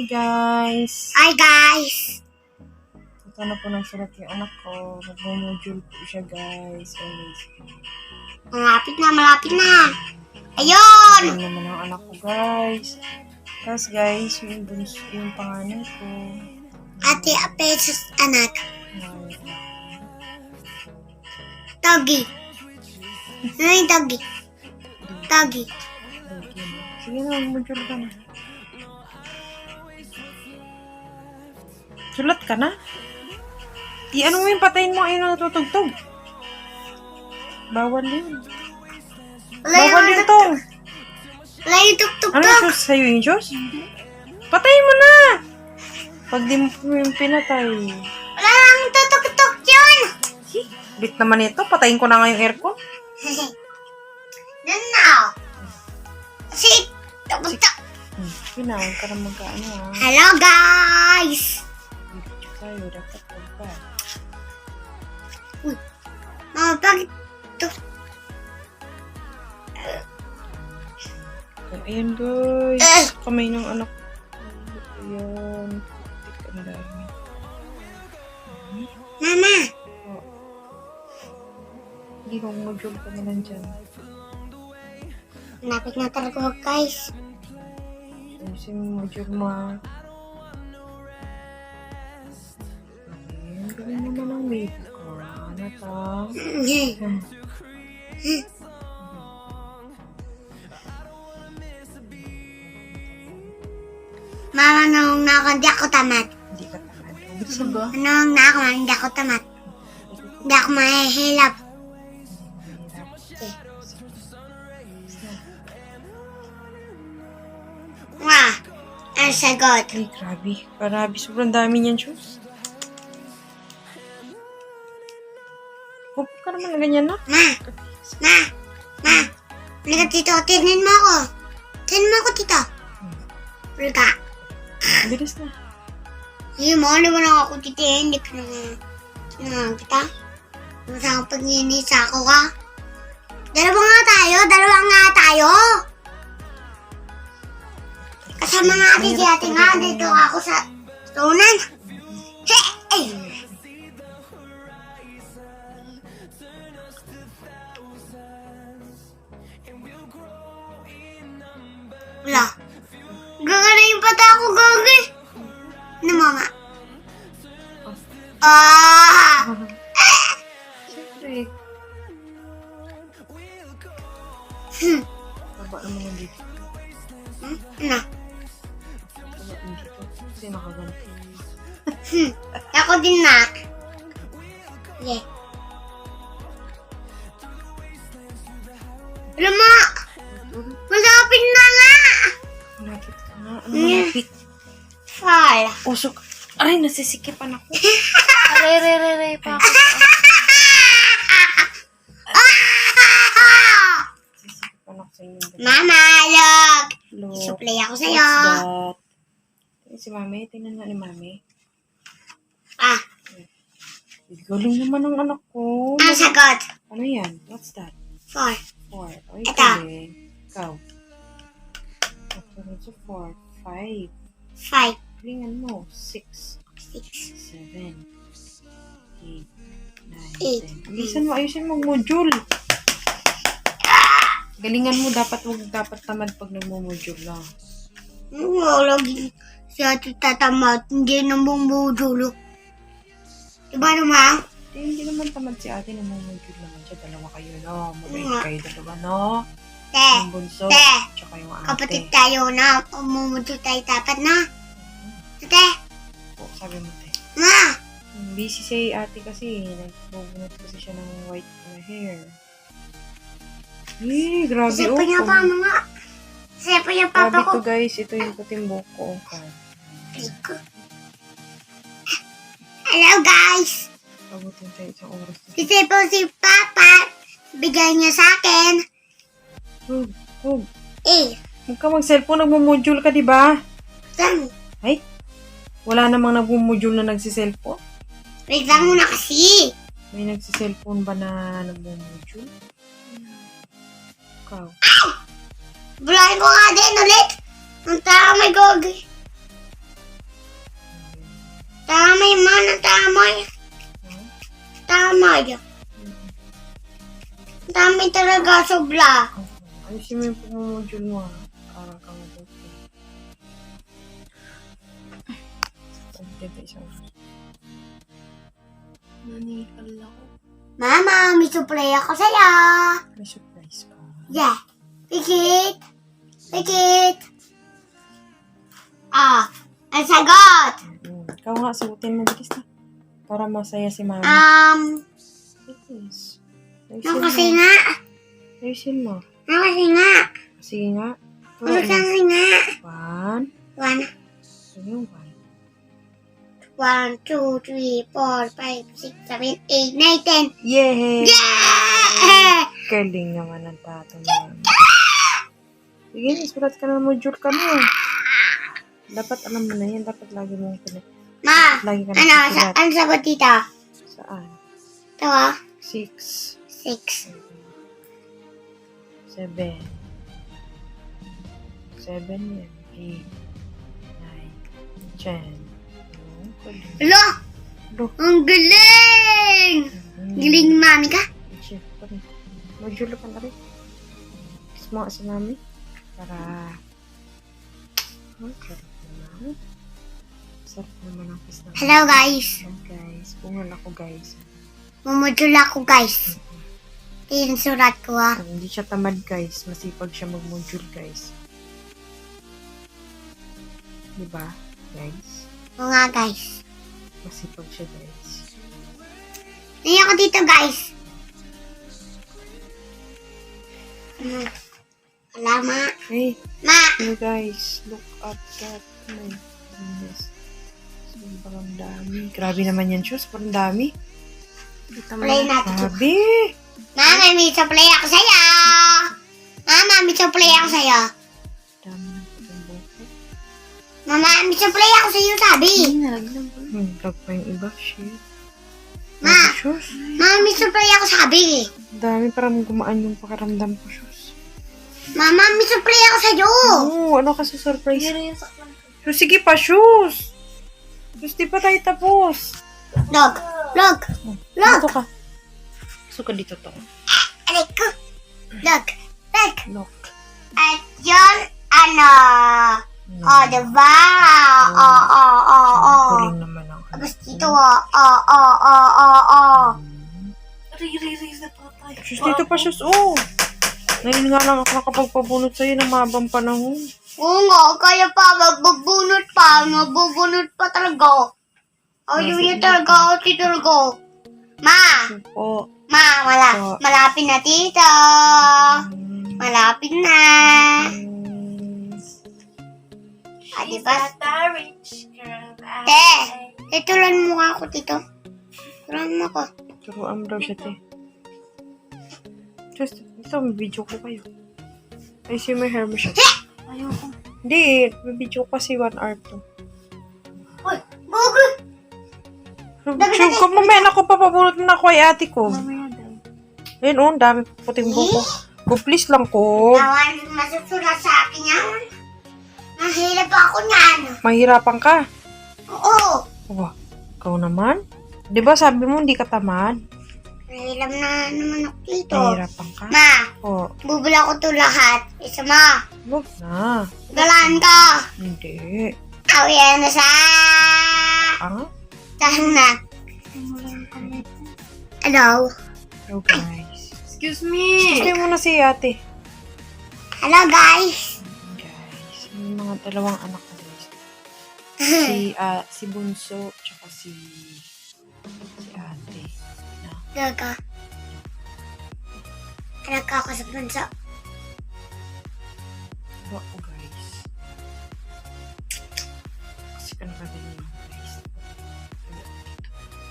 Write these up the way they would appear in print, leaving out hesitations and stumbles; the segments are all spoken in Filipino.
guys! Hi guys! Ito na po nagsulat yung anak ko. Nag-module po siya guys. Malapit na. Ayun! Ayun naman ang anak ko guys. Tapos guys, yung pangalan ko. Ate Apesos anak. Togi. Ano yung Togi? Togi. Sige na, mag-module ka na. Sulat ka na? Ano mo yung patayin mo ayun natutugtog? Bawal yun. Bawal yun to. Wala yung tuk-tuk-tuk. Ano yung shoes? Sa'yo yung shoes? Patayin mo na! Pag di mo yung pinatay. Wala lang tutuk-tuk yun. Bit naman ito. Patayin ko na nga yung aircon. Then now. Kasi, tuk-tuk. Sige na, huwag ka na magkaano ha. Hello guys! Video tayo, dapat huwag ba? Uy, mama, bakit tuk? Ayan guys. Kamay ng anak ko. Ayan. Putik ang dami. Mama! Hindi ko module ka na lang dyan. Napit na talaga ako guys. Ayusin mo module mo ha. Ayan, gawin mo naman ang baby ko. Ano to? Mama, nung hindi ako tamad. Hindi ka tamad. Bilisan ba? Nung hindi ako tamad. Hindi ako mahihilap. Ang sagot. Ay, grabe. Grabe. Sobrang dami niyan, shoes. Huwag ka naman na ganyan na. Ma. Halika dito. Tignan mo ako. Tignan mo ako dito. Halika. Bilis na. Hindi mo, naman ako titiin. Hindi ka naman kita. Masama pag-inis ako ka. Dalawa nga tayo. Kasama nga ate si ate nga. Dito ako sa tunan. Hey! Wala. Gagana yung pata ko, gagi. Ano, mama? Siyempre. Baba naman yung dito. Ano? Baba yung dito. Kasi nakaganti. Ako din na. Yeah. Lama! Malapit na nga! Malapit ka nga. Ano malapit? Fal. Usok. Aray, nasisikipan ako. Aray pa ako. Nasisikipan ako sa inyo. Mama, look! Look. Suplay ako What's sa'yo. that? Si Mami. Tingnan nga ni Mami. Ah, Galing naman ang anak ko. ang sagot. Ano yan? What's that? 4. 4. Ay, Ito. galing. Ikaw. Ito 4. 5. 5. Galingan mo. 6. 6. 7. 8. 8. 9. 10. Bilisan mo. Ayusin mo module. Galingan mo. Dapat tamad pag nagmo-module lang. Lagi si ate tatamad. Hindi na bumudulo. Diba naman? Hindi naman tamad si ate. Nagmo-module naman siya. Dalawa kayo, no? Mabait Nga. kayo dalawa, no? Te, Yung bunso. te. Tsaka yung ate. Kapatid tayo na. Umumudulo tayo dapat na. Te, Oo, sabi mo, te. ma. Busy si ate kasi. Nagbubunot kasi siya ng white na hair. Grabe Kasi pa niya pa mga. Kasi pa niya papa Grabe ko. to guys. Ito yung puting buhok ko. Hello guys. Abutin tayo isang oras. Kasi po si Papa. Bigay niya sa akin. Hug. Eh, Huwag ka mag-cellphone. Nagmo-module ka, di ba? saan? Ay, wala namang nagmo-module na nagsi-cellphone. Wait lang muna kasi. May nagsi-cellphone ba na nagmo-module? Ikaw. Bulahin ko nga din ulit. Ang tao may gogi. Tamay man, tamay. Tamay. Tamay talaga, sobra. Ayusin mo yung pag-module mo, ha? Parang kang mabuti. Pagkita isang Nanikal ako. Mama, may supply ako sa'yo. may surprise ka. Yeah. Pikit. Pikit. Ah, ang sagot. Ikaw nga, sagutin mo bilis na. Para masaya si mama. Bilis. Ayusin Kasi mo. nga. Ayusin mo. Kasi nga. Sige nga. Kasi nga. 1. One. Ano yung 1? 1, 2, 3, 4, 5, 6, 7, 8, 9, 10. Yay! Yeah! Galing naman ang tato mo. Sige, sulat ka na module ka na. Dapat alam mo na yan. Dapat lagi mong pinag... Ma, Lagi ka ano, nagsusulat. ano sagot dito? Saan? Ito ah. 6. 6. 7. 7 yan. 8. 9. 10. Alo! Alo. Ang galing! Galing mami ka? Module ka na rin. Kiss mo nga si mami. Para... Oh, sarap naman. Sarap naman ang kiss namin. Hello guys. Oh, guys. Bungal ako guys. Mumudul ako guys. Ito yung surat ko ah. Hindi siya tamad guys. Masipag siya mag-module guys. Diba guys? Oo nga guys. Masipag siya guys. Naiya ako dito guys. Wala ma. Hey, Ma! you guys. Look at that. Oh my goodness. Sobrang dami. Grabe naman yan, shoes. Sobrang dami. Play natin. Grabe. Mama, may supply ako sa'yo. Mama, may supply ako sa'yo. Dami ng buko. Mama, may supply ako sa'yo sabi. Nalaglag ko. Vlog pa yung iba. Shit. Ma! Grabe, shoes. Mama, may supply ako sabi. Dami, parang gumaan yung pakaramdam ko, shoes. Mama, may supply ako sa'yo. Oo, ano kasi surprise? Pero yung saklan ko. Shoes, sige pa, shoes. Shoes, di pa tayo tapos. Log. Log. Log. Dito ka. Suka dito to. Aray ko. Log. Log. Look. At yun, ano. No. Oh, diba? Kuling naman ang Tapos dito, oh. Ri-ri-ri sa patay. Shoes, dito pa, shoes. Oh. Ngayon nga lang ako nakapagpabunot sa'yo ng mahabang panahon. Oo nga, kaya pa, magbubunot pa talaga. Ayaw niya talaga, si talaga. Ma! Po. Ma, malapit na tito. Malapit na. Ah, diba? Turuan mo nga ako, tito. Turuan mo ako. Turuan mo daw siya, te. Just, ito, may video ko kayo. Ay, see my hair mo siya. Ayoko. Hindi, may video ko kasi 1 hour to. Uy, Google! Shoot ko, mamaya na ako, papabunot mo na ako ay ate ko. Mamaya daw. Ayun, oh, ang dami puting buko. Go, please lang ko. Nawan, masusulat sa akin yan. Nahilap ako niyan. Mahirapan ka. Oo. Wow, ikaw naman? Di ba sabi mo hindi ka tamad? Nahilap na naman ako dito. Mahirapan ka? Ma, Oo. bubula ko to lahat. Isa ma, Wag na. galaan ka. Hindi. Awiyan na sa... Ah? Saan na? Hello? Hello, guys. Excuse me! Sige muna si ate. Hello guys. Guys, yung mga dalawang anak ko guys. Si Bunso, tsaka si ate. Gaga. Anak ako sa bansa. Diba ako guys? Kasi ka nakagaling ako guys.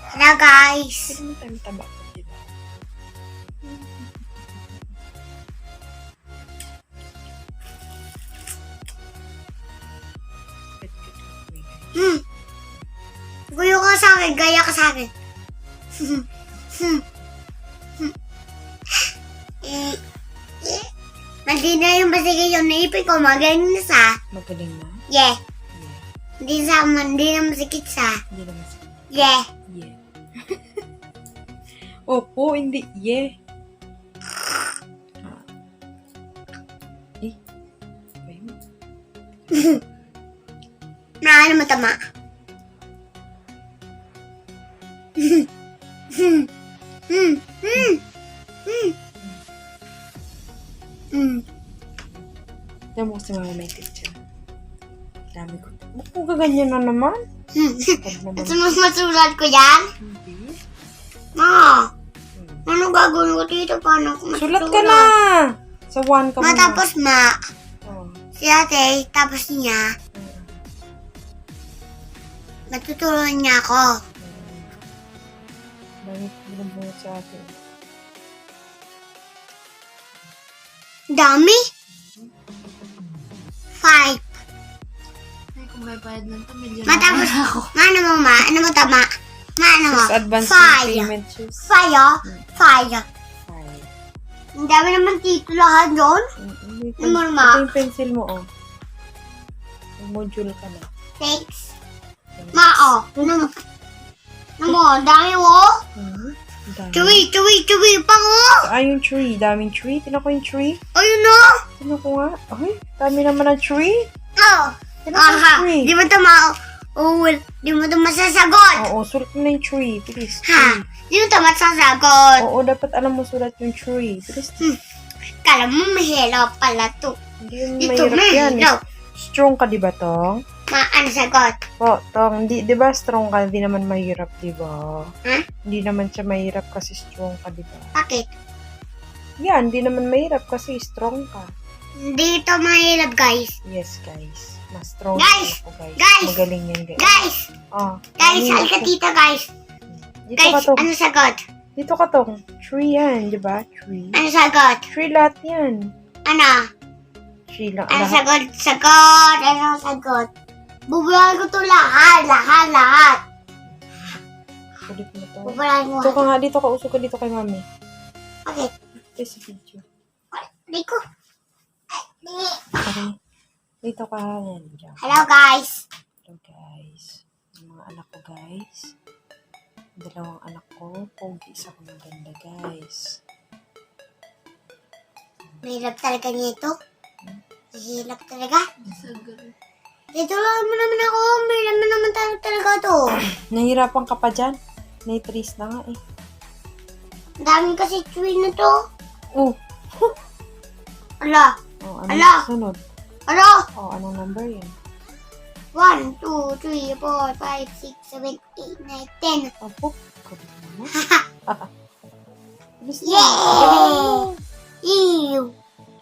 Hello guys. Pero mo tayo taba ko, diba? Guyo ka sa akin, gaya ka sa akin. Mali na yung basigay yung naipin ko, magaling na sa. Magaling na? Yeah. Yeah. Hindi na masikit sa. Hindi naman sa Yeah. yeah. Opo, hindi yeah. Ah. Eh? Ayun. Na ano matama? Diyan mo kasi mga may picture. Dami ko. Ba't kung gaganyan na naman? Pag naman. At masulat ko yan? Hindi. Ma, ano gagawin ko dito? Paano ako masulat? Sulat ka na! Sa 1 ka Ma, muna. tapos ma, Oh. si ate, tapos niya, matuturuan niya ako. Bakit binubunod sa akin? Dami? 5. Ay, kung may bayad ng tamid, yun Matapos, ako. ano mo ma? Ano mo tama? Ma, ano mo? Just advance Fire. payment shoes. Fire. Fire. 5. Ang dami naman dito lahat doon. Naman, ma. Ito yung pencil mo, oh. Yung module ka na. Thanks. Ma, oh. Ano mo? Ang dami mo. Dami. Chewy pa ko. Yung tree. Daming tree. Tinan ko yung tree. Ayun no. Tinan ko nga. Ay, dami naman ng tree. Oh. Tinan ko yung Aha. tree. Di mo ito di mo ito masasagot. Oo, sulat mo na yung tree. Please, Ha? tree. Di mo ito masasagot. Oo, dapat alam mo sulat yung tree. Please, Kala mo mahirap pala to. hindi yung Ito mahirap yan. mahirap. Strong ka, di ba, Tong? Ma, ano sagot? Po, Tong, di ba strong ka? Hindi naman mahirap, di ba? Ha? Hindi naman siya mahirap kasi strong ka, di ba? Bakit? Yan, hindi naman mahirap kasi strong ka. Hindi ito mahirap, guys. Yes, guys. Mas strong Guys! ako, guys. Guys! Magaling yan, guys. Guys! Ah, Guys, ano halika yun? dito, guys. Dito ka, Guys, Tong. ano sagot? Dito ka, Tong. Tree yan, di ba? Tree. Ano sagot? Tree lahat yan. Ano? Tree lang. Ano Lahat. sagot? Sagot! Ano sagot? Bubulahin ko to lahat. Ulit mo to. Bubulahin mo. Dito ka nga, dito ka. Usog ka dito kay mami. Okay. Ito sa video. Dito. Okay. Dito ka. Yan. Diyan. Hello, guys. Hello, guys. Yung mga anak ko, guys. Dalawang anak ko. Pogi sa maganda, guys. Mahirap talaga nito. Mahirap talaga. Sagot. Tutulungan mo naman ako. Mahirap naman talaga to. Nahirapan ka pa dyan. Naitrace na nga eh. Ang daming kasi chewin na to. Oh. Ala. Oh, ano Ala! sunod? Ala. Oh, anong number yan? 1, 2, 3, 4, 5, 6, 7, 8, 9, 10. Opo. Kabit naman. Bilis na. Yay! Ew!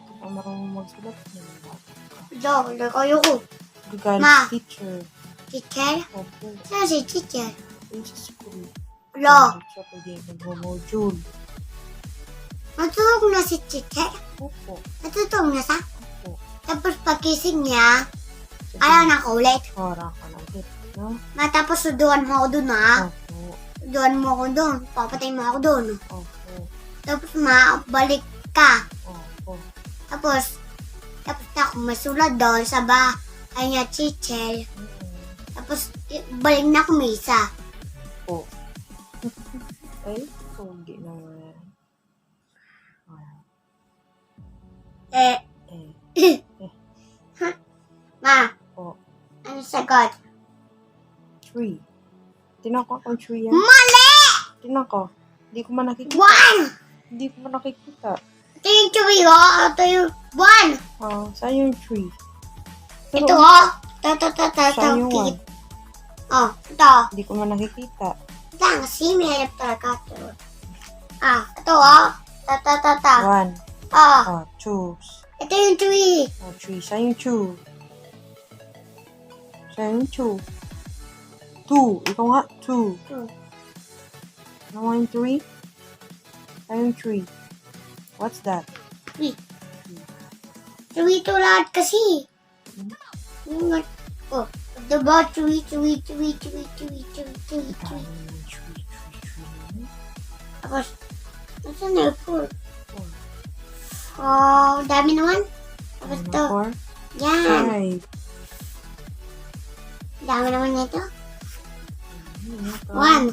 Kapag marunong magsulat. Wala kayo ko. Gagal Ma. teacher. Teacher? Opo. Saan si teacher? Yung sa school. Ala. Siya pwede nag-module. Matulog na si teacher. Opo. Natutulog na sa. Opo. Tapos pagkising niya, ayaw na ko ulit. Parang ka na ulit. No? Matapos suduan mo ako dun ha. Opo. Suduan mo ako dun. Papatay mo ako dun. Opo. Tapos balik ka. Opo. Tapos na ako masulat doon sa bahay niya teacher. Tapos balik na ako misa. Opo. Ay, pogi naman. Ah, Eh, ma, Oh. ano sagot? Tree. Tinan ko ang tree yan. Mali! Tinan ko. Hindi ko man nakikita. 1! Hindi ko man nakikita. Ito yung chewy ho. Ito yung 1. Ah, saan yung tree? Ito ho. Ito. Saan yung one? Oh, ito. Hindi ko man nakikita. Ito, kasi may hirap talaga ito. Ito ho. Ito. One. Ah, Choose. ito yung chewy. Tree. Saan yung two? Saan yung two? Two. Ikaw nga. Two. Two. Ano nga yung three? Saan yung three? What's that? Chewy ito lahat kasi. Oh, diba? Chewy. Dami Chewy. yung tree. Tapos, nasa na po? Four. Oh, dami naman. Tapos Ano, to. four? Yan. Five. Dami naman nito. Ito. 1.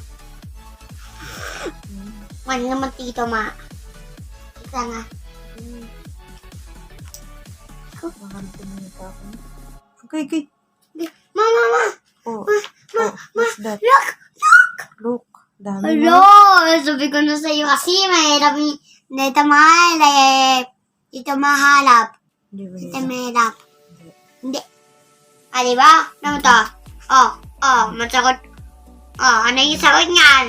1 naman tito, ma. Ika nga. Makantin mo pa ako. Okay. Mama. Oh, what's that? Look! Look, dami Hello! mo. Sabi ko na sa'yo kasi mahirap dito mahal dito mahalap. Hindi ba Dito yun? mahirap. Hindi. Ah, diba? Ano to? Masagot. Ano yung sagot niyan?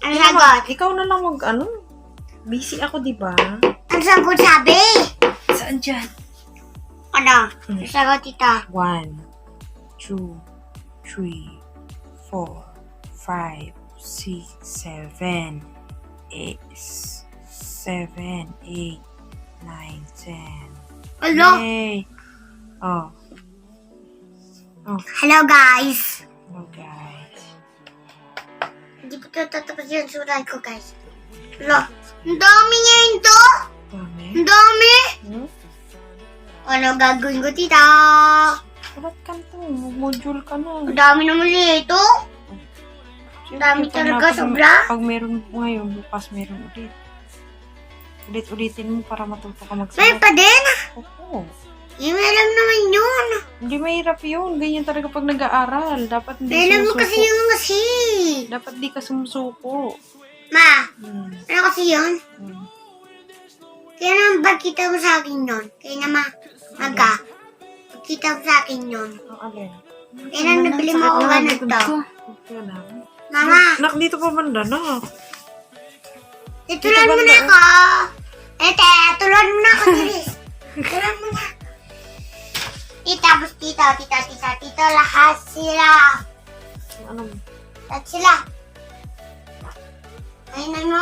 Ano sagot? Ikaw na lang busy ako, di ba? Ano sagot sabi? Saan dyan? Ano? Ano sagot ito? 1, 2, 3, 4, 5, 6, 7, 8, 7, 8, 9, 10. Hello? Yay! Oh. Hello guys. Oh, guys. Hindi ko tatapos yung surat ko guys. Hello? Ang dami niya ito! Dami. Ang dami! Hmm? Ano gagawin ko tita? Sulat ka to. Module ka na. Ang dami naman ito. Ang dami talaga, sobra. Pag meron ngayon, bukas meron ulit. Ulit-ulitin mo para matuto ka May magsulat. pa din? Oo. May alam naman yun. Hindi mahirap yun. Ganyan talaga pag nag-aaral. Dapat hindi May alam mo kasi sumusuko. yung kasi. Dapat di ka sumusuko. Ma, Hmm. ano kasi yun? Hmm. Kaya naman bagkita mo sa akin yun. Kaya naman, maga. Bagkita mo sa akin yun. Ang alin? Kaya naman nabili mo ako ganito. Okay lang. Mama, Nak, dito pa banda na. titulan mo na ako. Ete, tulan mo na ako, Diris. Tulan mo na. Tita, bus tito, lahat sila. Ano? Lahat sila. Ayun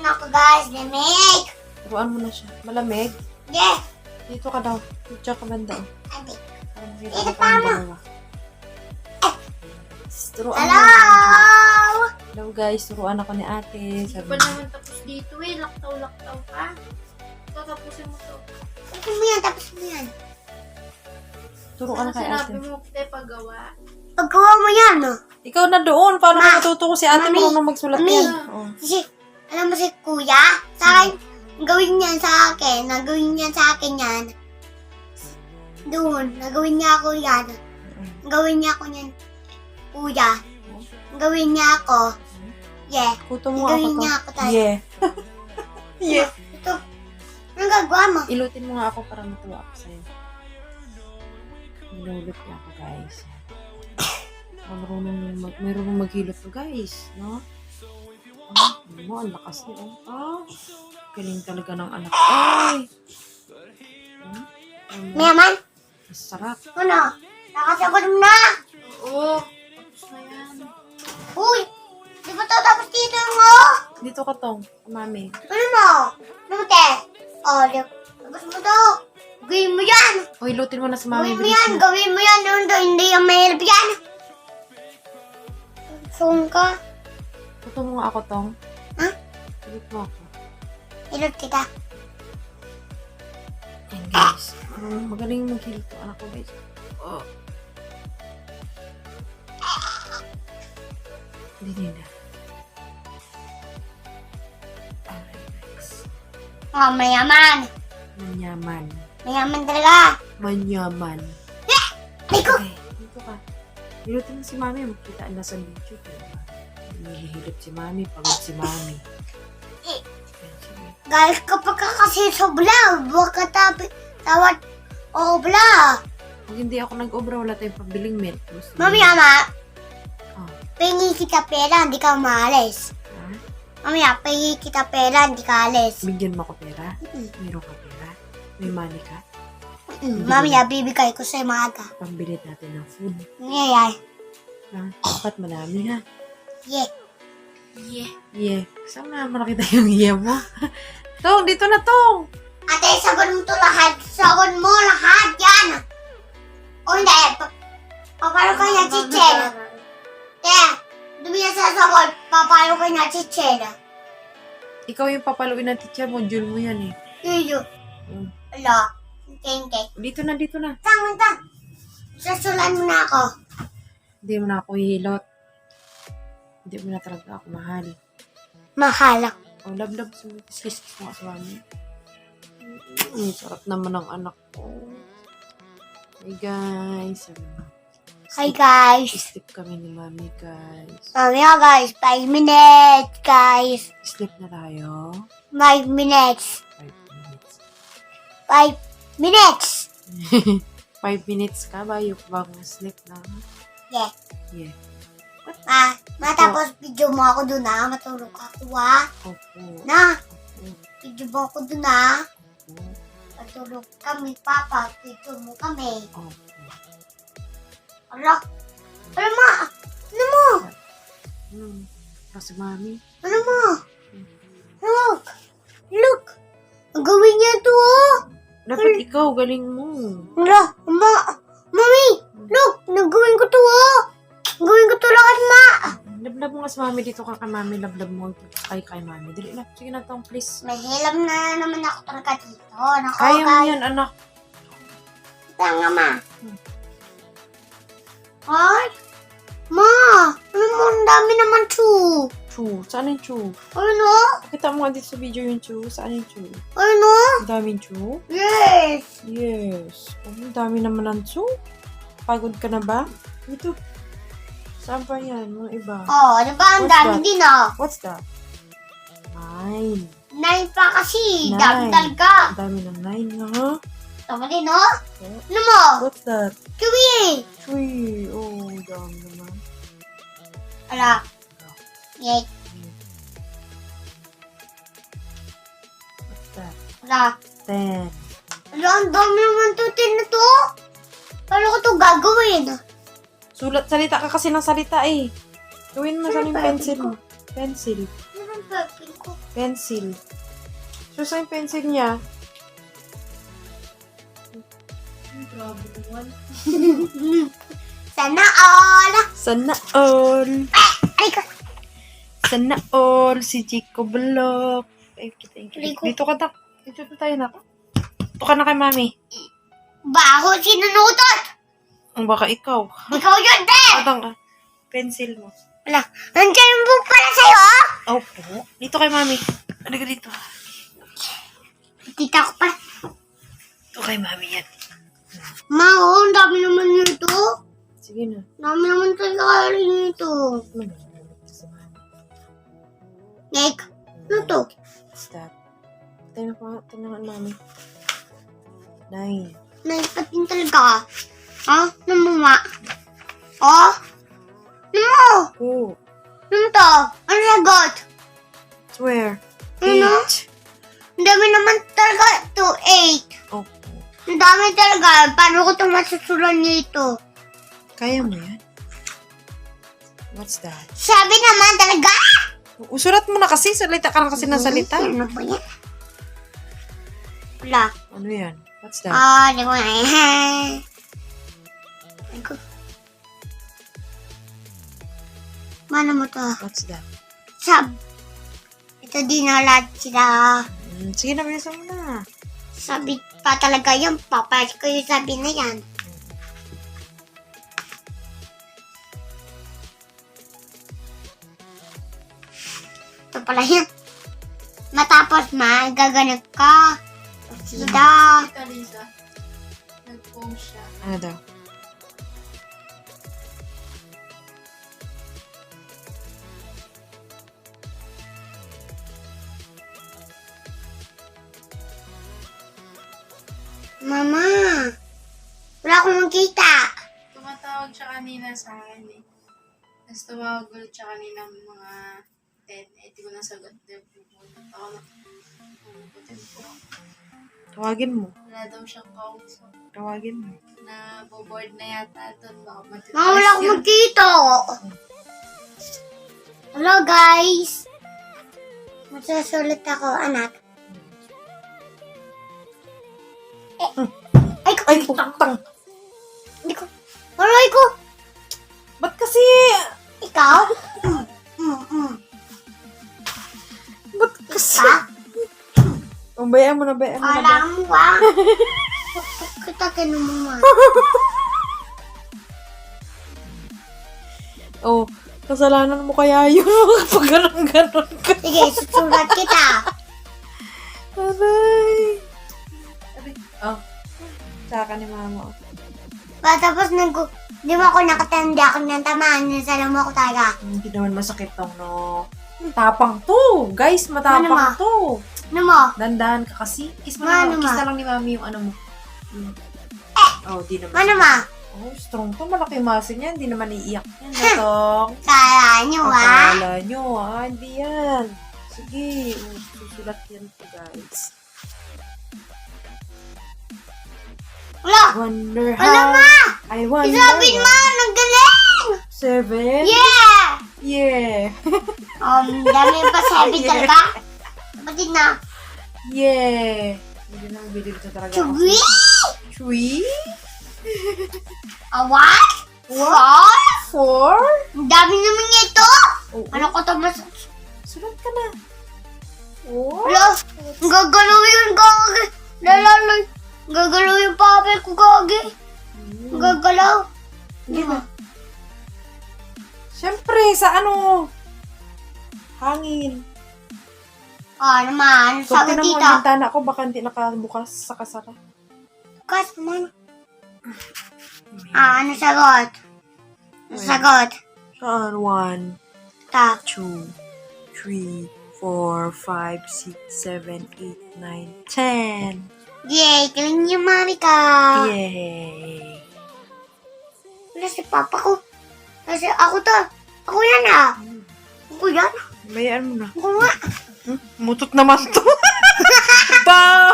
ako guys, lamig. Turuan mo na siya. Malamig. Yeah. Dito ka daw. Dito ka banda. Ate. Para makita Dito ko pa ang mo. dalawa. Turuan Hello! mo. Hello guys, turuan ako ni ate. Hindi Sabi pa niya. naman tapos dito eh. Laktaw-laktaw ka. Tatapusin mo to. Tapos mo yan. Turuan Ano kay sinabi ate. mo, te, paggawa? Paggawa mo yan, no? Ikaw na doon. Paano Ma, ka matuto ko si ate? Mami, Marunong magsulat Mami. yan. Oh. Kasi, alam mo si kuya, sa akin, gawin niya sa akin, nagawin niya sa akin yan. Doon, nagawin niya ako yan. Gawin niya ako yan, kuya. Gawin niya ako. Yeah. Kuto mo ako Gawin to. niya ako tayo. Yeah. Yeah. Ito, anong gagawa mo? Ilutin mo nga ako para matuwa ako sa'yo. Nilulut niya ako, guys. Marunong maghilot to, guys. No? Ang lakas niya. Galing talaga ng anak. Ay! Mayaman? Masarap. Ano? Nakasagot mo na? Oo. Tapos na yan. Uy! Di ba ito tapos dito mo? Dito ka tong, mami. Ano mo? Ano mo, te? Tapos mo to. Gawin mo yan. O, hilutin mo na sa mami. Gawin mo Bilis yan. mo. Gawin mo yan. Hindi yung mahirap yan. Sung ka. Kuto mo nga ako tong. Ha? Hilut mo ako. Hilot kita. Ayan, guys. Magaling maghilot to anak ko, guys. Oh. Hindi na. Alright, guys. Oh, mayaman. Manyaman. Mayaman talaga. Manyaman. Ay ko. Okay, dito ka. Hilutin mo si mami. Makita na sa video. Diba? Nahihilot si mami. Pagod si mami. Sige. Guys, kapag ka kasi sobla, baka tawad obla. Pag hindi ako nag-obra, wala tayong pabiling milk. Mami, ama, Oh. pengi kita pera, hindi ka maalis. Ha? Mami, pengi kita pera, hindi ka alis. Bigyan mo ako pera? Meron ka pera? May money ka? Mami, bibigay ko sa'yo maaga. Pambilit natin ng food. Ngayon, Ha? Dapat marami ha. yeah. Yeah. Yeah. Saan na makita yung yeah mo? Tong, dito na tong! Ate, sagot mo to lahat. Sagot mo lahat yan. O hindi, papalo ka niya chichen. Te, dumi na sa sagot, papalo ka niya chichen. Ikaw yung papaluin ng teacher, module mo yan eh. Yuyu. Hmm. Ala, kengke. Dito na, dito na. Tang. Sasulan mo na ako. Hindi mo na ako hihilot. Hindi mo na talaga ako mahal. Mahalak. Oh, love, kiss mo nga sa mami. Sarap naman ng anak ko. Hey guys. Hi guys. Sleep kami ni mami guys. Mamaya guys, 5 minutes guys. Sleep na tayo. 5 minutes. 5 minutes. 5 minutes. 5 minutes ka ba? Yung bang sleep na? Yeah. Yeah. Matapos video mo ako dun matulog ako Opo. Na, Opo. video mo ako dun Opo. matulog kami, Papa. Video mo kami. Opo. Ala, ano mo? Ano mo? Kasi mami. Ano mo? Look. Look. Ang gawin niya to, Dapat ikaw, galing mo. Ala, Mami. Look, nagawin ko to, Gawin ko to lahat, Ma. Lablab mo nga sa mami dito ka kay mami. Lablab mo kay mami. Dali na. Sige na tong please. May hilam na naman ako talaga dito. Nako, Kaya mo guys. yan, anak. Tanga, Ma. Ay, Ma. Ano mo, ang dami naman to. Chu. Saan yung chu? Ano? Pakita mo nga dito sa video yung chu. Saan yung chu? Ano? Ang daming chu? Yes. Yes. Ang dami naman ng chu. Pagod ka na ba? Ito. Saan pa yan? Mga iba. Oh, ano ba? Ang What's dami that? din, What's that? 9. 9 pa kasi. 9. Dami talaga. Ang dami ng 9 na ha? Tama din, no? Ano mo? What's that? Kiwi. 3. Oh, dami naman. Ala. Yay. What's that? Ala. 10. Ala, ang dami naman to. 10 na to. Paano ko to gagawin? Salita ka kasi ng salita eh. Gawin mo saan yung pencil mo. Pencil. Ano ang purple ko? Pencil. So, saan yung pencil niya? Grabe naman. Sana all. Sana all. Ay ko. Sana all. Si Chico Block. Ay, kita yung Aray ko. Dito ka na. Dito tayo na. Dito ka na kay mami. Baho sinunutot. Ang baka ikaw. Ikaw yun, te. Atang ka. Pencil mo. Ala, nandiyan mo pala sa'yo. Opo. Dito kay mami. Ano ka dito? Tita ko pala. Dito kay mami yan. Ma, ang dami naman nito. Sige na. Dami naman talaga nito. Ano ba? Sa mami. Like, ano to? What's that? Tanungan mami. 9. Naipatin talaga. Ha? Ano mo, ma? Oh? Ano mo? Oh. Ano to? Ano sagot? Swear. Ano? 8. Ang dami naman talaga to. 8. Opo. Ang dami talaga. Paano ko ito masusulan nito? Kaya mo yan? What's that? Sabi naman talaga. Usulat mo na kasi. Salita ka na kasi ng salita. Ano ba yan? Wala. Ano yan? What's that? Di ko na. Ay ko. Mano mo to? What's that? Ito din na lahat sila. Sige na, bilisan mo na. Sabi pa talaga yan. Papayag ko yung sabi na yan. Ito pala yan. Matapos gaganap ka. Sida. Tita Lisa, nag-post siya. Ano daw? Mama. Wala akong makita. Tumatawag siya kanina sa akin eh. Tapos tumawag ulit siya kanina mga 10. Eh, di ko nasagot. Pupunta ako na. Pupunta ko. Tawagin mo. Wala daw siyang kausap. Tawagin mo. Na boboard na yata doon. Baka matitigas Mama, wala akong yun. makita. Hello, guys. Magsusulat ako, anak. Ay, ko. Ay, putang! Hindi ko. Aray ko. Ba't kasi? Ikaw? Ba't kasi? Ha? Oh, bayaan mo na, bayaan mo na. Alam mo ba? Kita ka naman. Oh, kasalanan mo kaya yun. Pag ganon-ganon ka. Sige, susulat kita. Aray. Oh. Tsaka ni mama. Tapos di ba ako nakatanda ako ng tamaan niya sa mo ako talaga. Hindi naman masakit tong no. Tapang to. Guys, matapang Ano ma? to. Ano mo? Dandahan ka kasi. Kiss mo Ano na. Kiss ma? na lang ni mami yung ano mo. Oh, di naman. Ano ma? Oh, strong to. Malaki yung muscle niya. Hindi naman iiyak yan. Datong. Kala niyo Akala nyo, hindi yan. Sige, susulat yan to, guys. Wala! Wonder Ano how. ma? I wonder. Isabin mo! Nagaling! 7? Yeah! Yeah. Dami pa sabi talaga. Kapatid na. Yeah. Hindi na bilib na talaga ako. Three? 3? What? Four? 4? Ang dami naman ito. Oh, Ano ko ito mas... sulat ka na. Oh. Wala. Gagalawin yung gagi. Lalaloy. Gagalaw yung papel ko gagi. Gagalaw. Hindi ba? Siyempre, sa ano? Hangin. Naman. So, Sabi tinan mo, yung tita. bintana ko, baka hindi nakabukas sa kasara. Kas naman. Ano sagot? Ano sagot? Saan? 1, Ta. 2, 3, 4, 5, 6, 7, 8, 9, 10. Yay! Galing niyo, mami ka. Yay! Wala si papa ko. Kasi ako to. Ako yan ah. Ako yan. Bayaan mo na. Ako nga. Mutot naman to. Bao!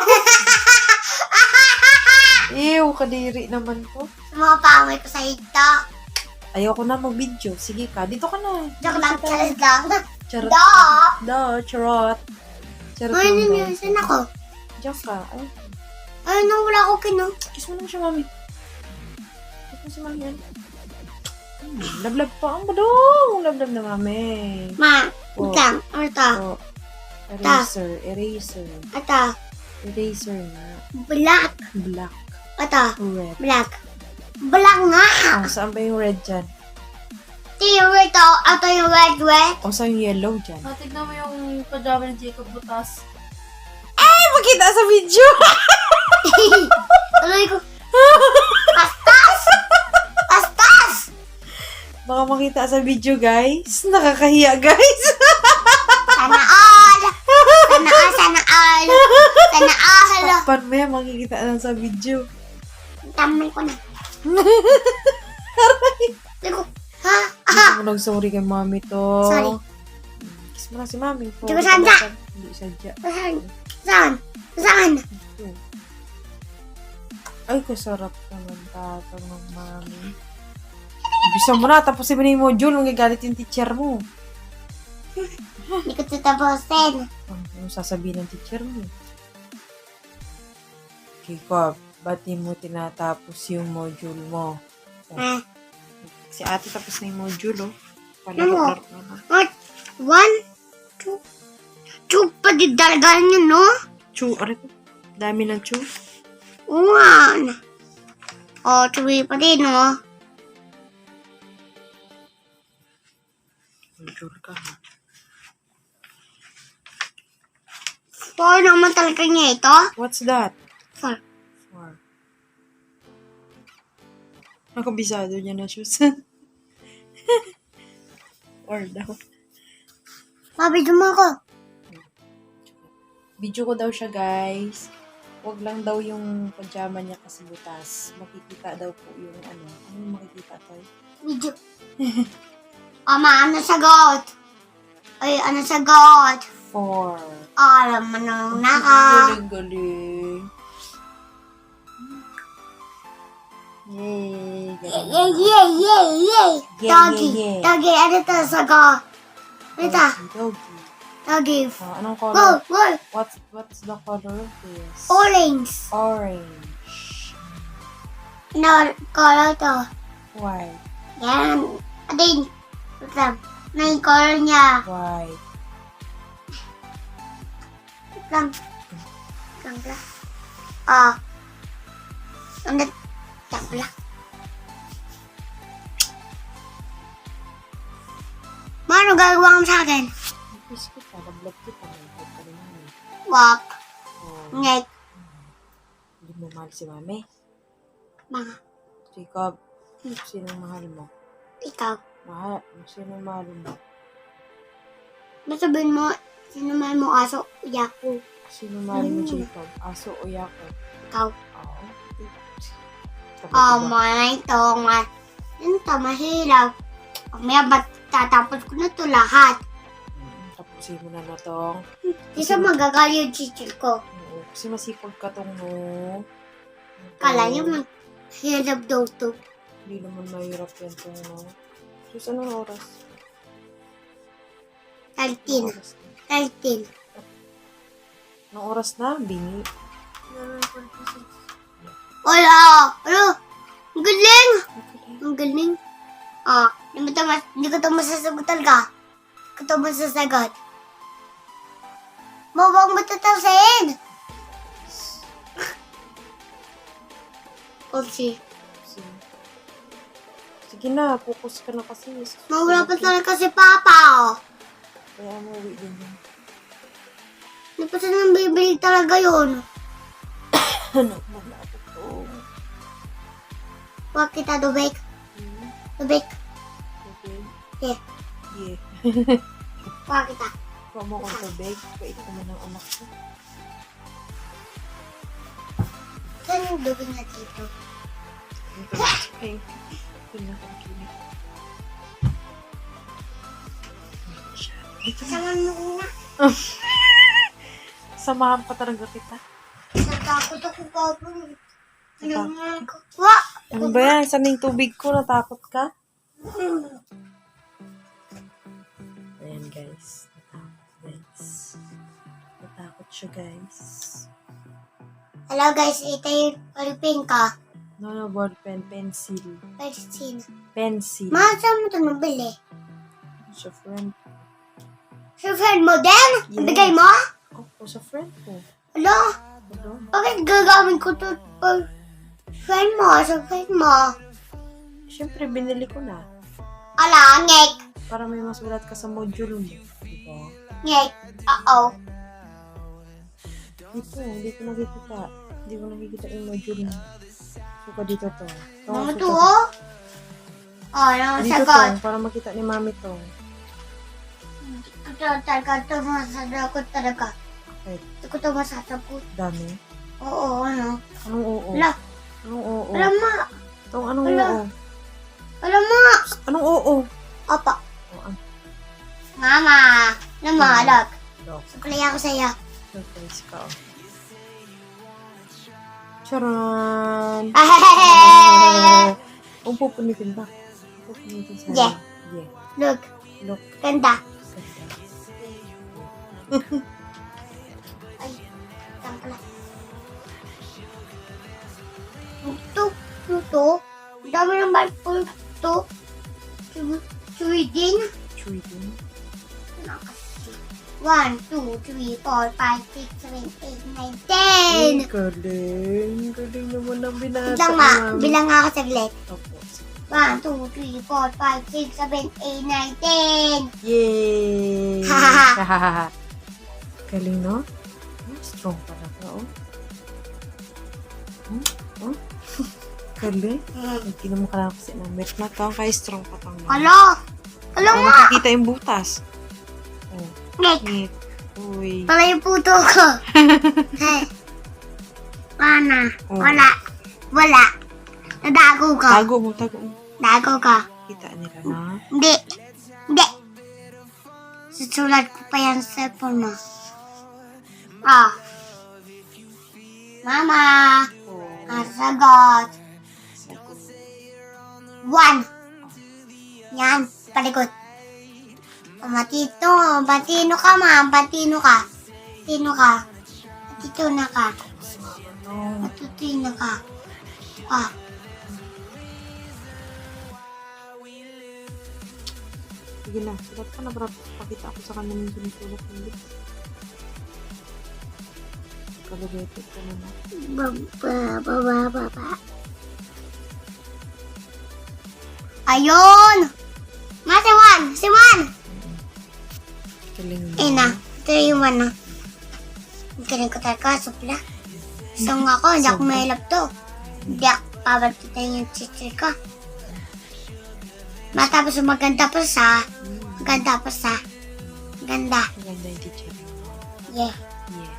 Ew, kadiri naman to. Mga pangay ko sa ito. Ayoko na mag-video. Sige ka, dito ka na. Joke lang, chalas lang. Charot. Da! Charot. Charot Ay, lang daw. namiyasan ako. Diyan ka. Ay, Ay, no, wala ako kino. kiss mo naman siya, mami. Kiss mo si mami yan. Lablab pa ang badong. Lablab na, mami. Ma, Oh. utang. Ano to? Oh. Eraser. Eraser. Ata. Eraser na. Black. Black. Ata. Red. Black. Black nga. Oh, saan ba yung red dyan? Ito yung red to. Ito yung red. O, saan yung yellow dyan? Tignan mo yung pajama ni Jacob butas. Ay, makita sa video! Tuloy ko. Pastas! Pastas! Baka makita sa video, guys. Nakakahiya, guys. Sana all. Sana all. Sana all. Sana all. Pan mo yan, makikita lang sa video. Tamay ko na. Tuloy ko. Ha? Hindi mo nag-sorry kay mami to. Sorry. Kiss mo na si mami. Di ba sadya? Hindi sadya. Saan? Saan? Saan? Ito. Ay, kasarap naman tatang ng mami. Bisa mo na, tapos sabihin yung module, magagalit yung teacher mo. Hindi ko tatapusin. Ano sasabihin ng teacher mo? Jacob, ba't di mo tinatapos yung module mo? Ah. Si ate tapos na yung module, oh. Ano? Palaro-laro na. What? 1, 2. Two pa di dalagaan yun, no? Chew, aray ko. Dami ng chew. 1. Oh, 3 pa din, no? Module ka, ha? 4 naman talaga niya ito. What's that? 4. 4. Nakabisado niya na shoes. Or daw. Mabidyo mo ako. Video ko daw siya, guys. Huwag lang daw yung pajama niya kasi butas. Makikita daw po yung ano. Ano yung makikita to? Video. Ma, ano sagot? Ay, ano sagot? 4. Alam mo nung naka. Galing. Yay! Yay, yay, yay, yay. Yeah, Doggy. yeah, yeah. Doggy, ano to? Sagot. Ano to? Doggy. Doggy. Anong Go, color? go. What's the color of this? Orange. Orange. No, color to. White. Yan. Adin. Na yung color niya. White. Lang. Lang. Ah. Ang tapla. Ano gagawa mo sa akin? Kiss kita, love kita. Love ka rin naman. Wak. Oh, Ngek. hindi mo mahal si mami. Mga. Jacob, sinong mahal mo? Ikaw. Sinong mahal mo? Masabihin mo, sino man mo aso, Yaku. Sinong mahal mo, Jacob? Aso o yako? Ikaw. Oo. Oh, my tonga. Ito, mahilaw. Mamaya ba't tatapos ko na to lahat? Tapusin mo na na tong. Isa magagal yung chichil ko. Oo, kasi masipag ka tong no. Kala niyo mahirap daw to. Hindi naman mahirap yan tong no. Sus, anong oras? 13. 13. Anong oras na? Bingi. Wala! Ano? Ang galing! Ang galing. Hindi ko ito masasagot talaga. Hindi ko ito masasagot. Mawag matatasin! Okay. Sige na, focus ka na kasi. Mawala pa talaga si Papa, oh. Kaya mo uwi din yun. Hindi pa siya nang bibili talaga yun. Ano? Malapot to. Huwag kita, Dubek. Dubek. Okay? Yeah. Yeah. Huwag kita. Huwag mo kong tubig. Pait ko mo ng anak ko. Saan yung dubek na dito? Okay. Pinakakili. Dito na. Saan mo una? Samahan pa talaga kita. Natakot ako kapag. Natakot? Wah! Ano ba yan? Saan yung tubig ko? Natakot ka? Ayan guys. Natakot guys. Natakot siya guys. Hello guys, ito yung palipin ka. No, ball pen. Pencil. Pencil. Pencil. Ma, saan mo ito nabili? Sa friend. Sa friend mo din? Yes. Nabigay mo? Ako, sa friend ko. Hello? Ano? Bakit gagamit ko ito pag friend mo? Sa friend mo? Siyempre, binili ko na. Ala, ngek. Para may masulat ka sa module mo. Diba? Ngek. Uh-oh. Dito, hindi ko nakikita. Hindi ko nakikita yung module mo. Suka dito to. Ano to, oh? Oh, ano Dito sagot? to, para makita ni mami to. Ito talaga, ito masasagot talaga. Okay, Ito ko ito masasagot. dami. Oo, ano? Anong oo? Ala, Anong oo? alam mo. Tong anong Ala. oo? Alam mo. Anong oo? Opo. Oh, ang Mama. Namalog. dog. Sukulay ako sa'yo. Surprise ka. Oh. Charan! Ang pupunitin ba? Pupunitin sa Yeah. Yeah. Look. Look. Ganda. Ganda. Ay, saan pala? Ito. Ang dami ng balpol. Ito. Sweden. Treating. 1, 2, 3, 4, 5, 6, 7, 8, 9, 10. Galing. Galing naman ang binata. Bilang ma. Bilang nga ako saglit. Opo. 1, 2, 3, 4, 5, 6, 7, 8, 9, 10. Yay! Hahaha. Galing, no? Strong talaga, oh. Oh? Galing. Nagtinan mo ka lang kasi ng milk na to. Kaya strong pa tong milk. Alo. Alo Oh, nga. nakikita yung butas. Oh, Ngek. ngit. Uy. Pala yung puto ko. Wala. Oh. Wala. Nadago ka. Tago mo, tago mo. Dago ka. Kita nila na. Hindi. Susulat ko pa yan sa cellphone mo. Mama. Oh. Sagot. 1. Yan. Palikot. Matino ka, ma. Patino ka. Matito na ka. Ano? Matutino ka. Sige na. Sulat ka na para pakita ako sa kanila yung sinusulat ng lips. Kaligated ka na na. Baba. Ayun! Ma, si Juan! Galing mo. Ayun na. Ito yung ano. Galing ko talaga. Supla. So nga ako, hindi ako mahilap to. Hindi ako pabalitan yung teacher ko. Matapos maganda pa sa. Maganda pa sa. Ganda. Maganda yung teacher. Yeah. Yeah.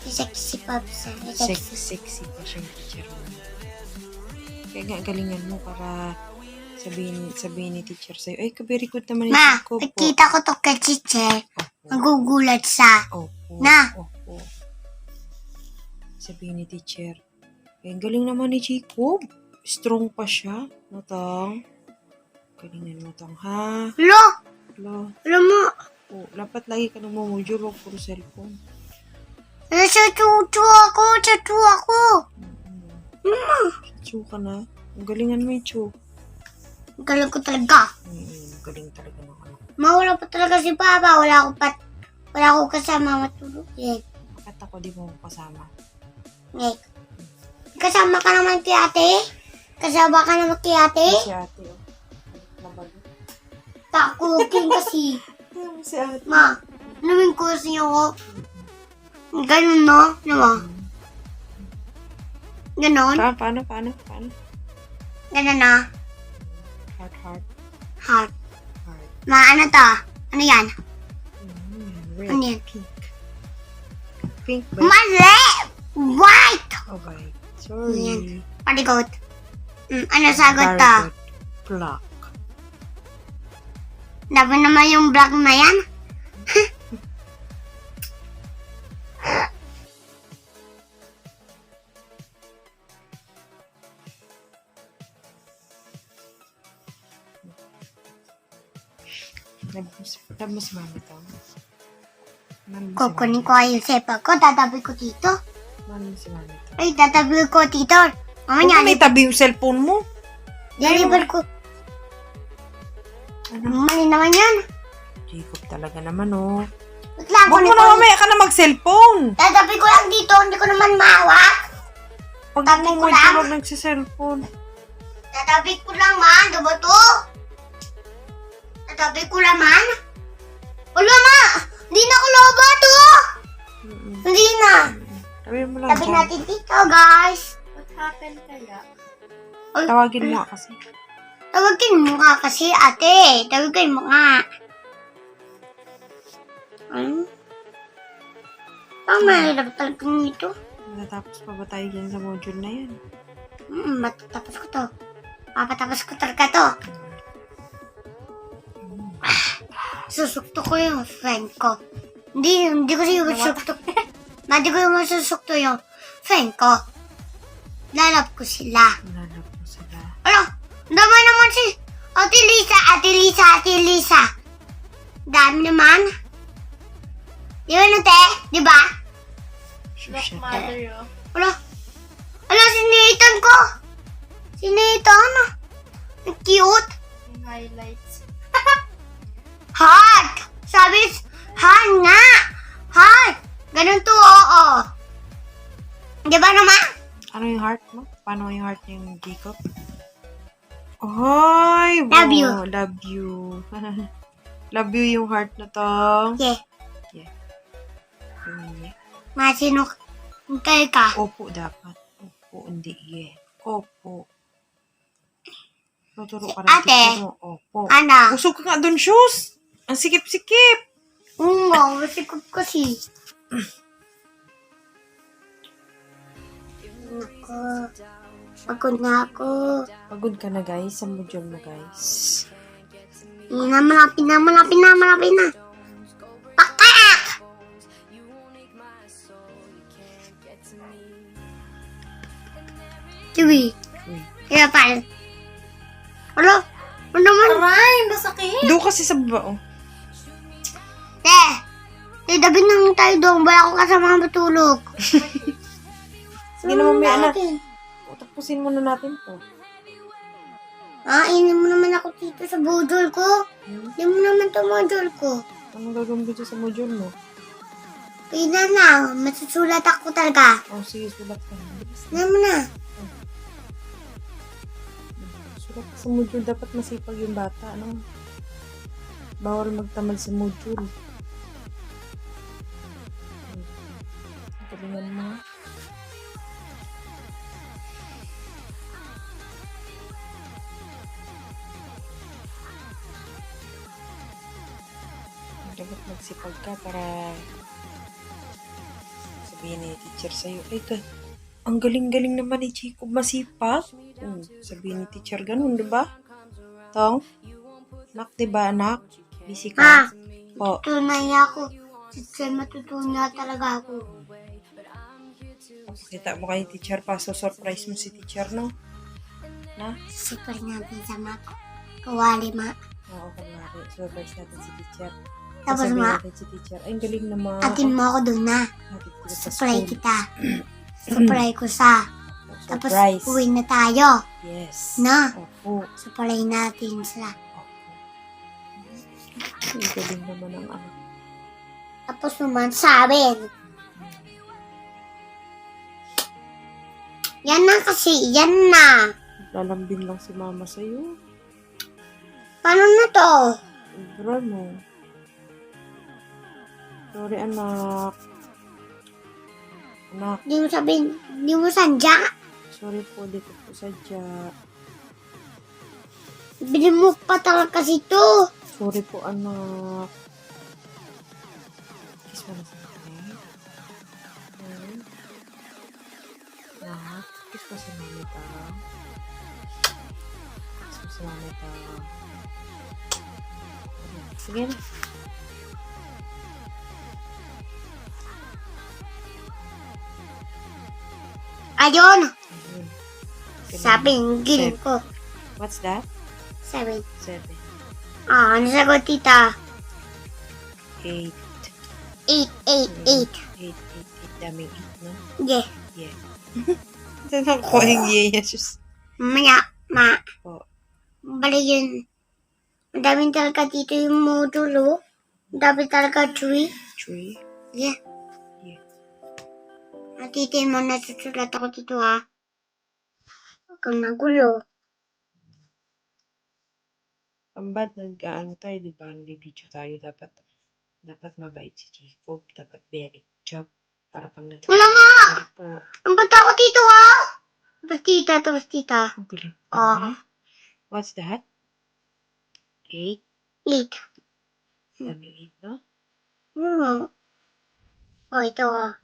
Sexy pa sa. Sexy pa siya yung teacher mo. Kaya nga, galingan mo para sabihin ni teacher sa'yo, ay, very good naman yung Ma, teacher ko po. nakita ko to kay teacher. Nagugulat sa. Opo. Na. Opo. Sabihin ni teacher, eh, galing naman ni Jacob. Strong pa siya. Matang. Galingan mo tong, ha? Lo! Lo. Alam mo, Oh, dapat lagi ka namumudyo, huwag puro cellphone. nasa tutu ako. Chu ka na. Ang galingan mo yung chu. Galing ko talaga. Galing talaga ng ano. Mawala pa talaga si Papa. Wala ako kasama matulog. Eh. Bakit ako di mo kasama? Eh. Kasama ka naman kay ate? Kasama ka naman kay ate? Si ate, oh. Nabalo. Takukin kasi. Si ate. Ma, namin ko kasi ako. Ganun, no? Diba? Ganon? Paano? Ganon na. Heart. Heart. Ma, ano to? Ano yan? Red. Ano yan? Pink ba? Mali! White! Oh, right. Sorry. Yan. Paligot. Ano sagot to? Very good. Black. Dapat naman yung black na yan. Love mo si mami to. Kukunin ko yung sepa ko. Tatabi ko dito. Mami si mami to. Ay, tatabi ko dito. Huwag Mamaya, mo may tabi yung cellphone mo. deliver ko. Ano? Mali naman yan. Jacob talaga naman, oh. Wait lang, Huwag mo na mamaya ka na mag-cellphone. tatabi ko lang dito. Hindi ko naman mahawak. Pag Tabi mo ko mo lang. tulog nagsiselfone. Tatabi ko lang, man. Diba to? Tatabi ko lang, man. Wala, ma. Hindi na ko loba to. Hindi na. Tabi mo lang Tabi dyan. natin dito, guys. What happened kaya? Tawagin mo nga kasi. Tawagin mo nga kasi, ate. Tawagin mo nga. Mahirap talaga nito. Natapos pa ba tayo dyan sa module na yan? Matatapos ko to. Papatapos ko talaga to. Susukto ko yung friend ko. Hindi ko siya susukto. Hindi ko yung masusukto yung friend ko. Lalap ko sila. Lalap mo sila. Ano? Dami naman si Ate Lisa. Dami naman. Di ba, Nate? Di ba? Black Shit. mother, oh. Ala, si Nathan ko. Si Nathan. Ang cute. Yung highlights. Heart. Sabi, heart nga. Heart. Ganun to, oo. Di ba naman? Ano yung heart mo? Paano yung heart yung Jacob? Ay! Love you. Love you. Love you yung heart na to. Yeah. Yeah. Masino kayo ka. Opo dapat. Opo, hindi. Yeah. Opo. Tuturo ka rin. Ate. Tuturo. Opo. Ana. Usog ka nga doon, shoes. Ang sikip-sikip. Masikot kasi. Ako. Pagod na ako. Pagod ka na, guys. Sa module mo, guys. Malapit na. Pakak! Chewy. Uy. Kaya pal. Ano? Ano naman? Aray, masakit! Doon kasi sa baba, oh. Dabi nang tayo doon. Wala ako kasama matulog. Sige na, mamaya na. natin. Tapusin muna natin to. Inin mo naman ako dito sa module ko. Hindi mo naman to module ko. Anong gagawin ko dyan sa module mo? Pina lang. Masusulat ako talaga. Oh, sige, sulat ka. Hindi mo na. Sulat ka sa module. Dapat masipag yung bata, ano? Bawal magtamad sa module. Galingan mo. Dapat magsipag ka para sabihin ni teacher sa'yo, ay ka, ang galing-galing naman ni Jacob masipag. Sabihin ni teacher ganun, di ba? Tong? Nak, di ba anak? Busy Ma, ka? Po. tunay ako. Teacher, matutunan talaga ako. Kita mo kay teacher pa, so surprise mo si teacher, no? Na? Super natin sa mak. Kawali, ma. Oo, kunwari. Surprise natin si teacher. Tapos, Sasabihin ma, natin si teacher, ay, ang galing naman. atin mo ako doon na. Hatid kita sa Supply school. kita. Supply ko sa. Tapos, Surprise. uwi na tayo. Yes. Na. Opo. Supply natin sila. Ang galing naman ang anak. Tapos naman sabi, yan na kasi, yan na. Lalambing lang si mama sa'yo. Paano na to? Sobra mo. Sorry, anak. Anak, Di mo sabihin, di mo sadya. sorry po, di ko po sadya. Bili mo pa talaga kasi to. Sorry po, anak. Kiss mo na sa akin. Anak, kiss mo si mami ta. Kiss mo si mami ta. Sige na. Ayun. Ayun. Sabi, giling ko. What's that? Sabi, 7, ano sagot tita? 8, 8. 8. Daming 8, no? Yeah. Yeah. Saan ko yung yeah, Jesus? Mamaya, ma. Po. Bali yun. Ang daming talaga dito yung modulo. Ang dami talaga tree. 3. Yeah. Yeah. Natitin mo na susulat ako dito ha. Huwag kang nagulo. Ang bad, nag-ano tayo, di ba? Nag-video tayo, dapat mabait si Jacob, dapat very good job. Para pang nag- Wala nga! Po. Ang bata ako dito ha! Tapos tita. Ang galing. Oh. What's that? 8? 8. Daming 8, no? Oh, ito ha.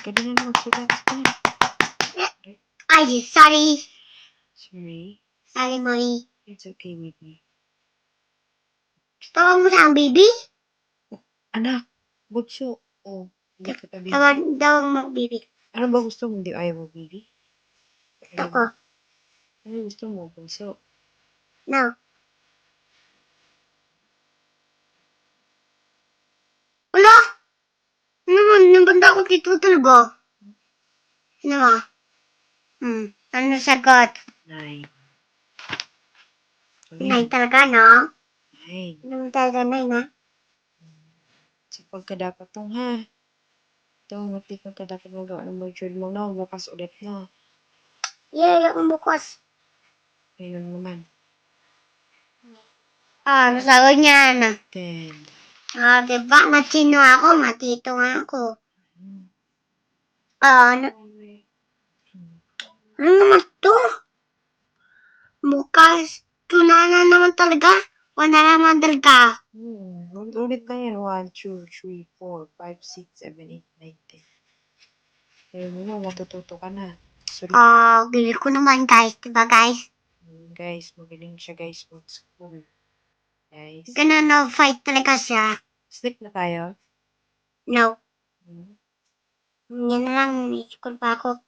Galing na magsulat ka. Ay, sorry. Sorry. Sorry, Mami. It's okay with me. Tawag mo sa ang baby? Anak, bugso. Oh, hindi ka tabi. Tawag mo baby. Ano ba gusto mo? Hindi ayaw mo, baby? Ito ko. Ano gusto mo? Bugso. No. Wala! Ano mo? Nabanda ako dito talaga. Ano mo? Ano sagot? 9. 9 talaga, no? 9. Ano talaga 9, ha? Sipag ka dapat tong, ha? Ito, matipag ka dapat magawa ng module mo, no? Bukas ulit, no? Yeah, yung bukas. Ngayon naman. Ano sagot niyan? 10. Diba? Matino ako, matito nga ako. Ano naman to? Bukas. Tunana naman talaga. Wala naman talaga. Ulit na yan. 1, 2, 3, 4, 5, 6, 7, 8, 9, 10. Ngayon mo, matututo ka na. Sorry. Gili ko naman guys. Diba guys? Guys, magaling siya guys. Mag-school. Guys. Ganun na fight talaga siya. Sleep na tayo. No. Hmm. Yan na lang. School pa ako.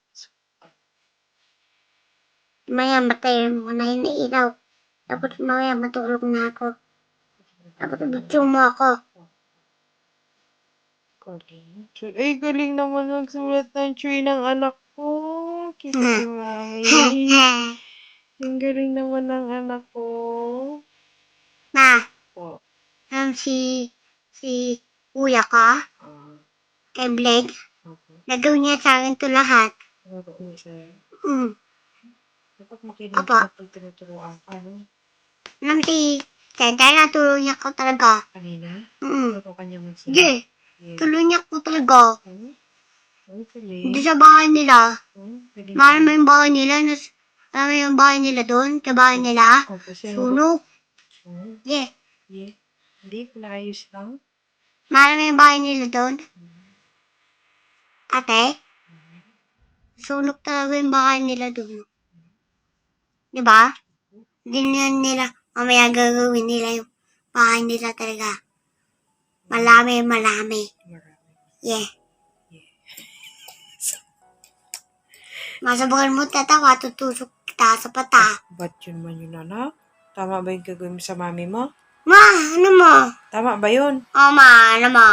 Maya matay mo na yung ilaw. Tapos mamaya matulog na ako. Tapos bityo mo ako. Galing. Ay, galing naman nagsulat ng tree ng anak ko. Kiss si Mami. Ang galing naman ng anak ko. Ma, Po. si kuya ka, kay Blake, Okay. nagawin niya sa akin to lahat. Ano ba yun, sir? Dapat makinig Apa. ka pag tinuturuan ka, no? Nang si Santa, natulog niya ko talaga. Kanina? Mm. Turo ka niya magsulat. Sige, Yeah. tuloy niya ko talaga. Ay, Hindi pwede. sa bahay nila. Pwede. Mahal mo yung bahay nila. Alam mo yung bahay nila doon? Sa bahay nila? Opo, sir. Sunog. Oh, Yeah. yeah. Hindi, pinaayos lang. Mahal mo yung bahay nila doon? Ate? Sunog talaga yung bahay nila doon. Di ba? Ganyan nila. Mamaya gagawin nila yung bahay nila talaga. Malami. Marami. Yeah. Yeah. Masabagal mo tatawa, tutusok kita sa pata. Ba't yun man yun, anak? Tama ba yung gagawin mo sa mami mo? Ma, ano mo? Tama ba yun? Ma, ano mo?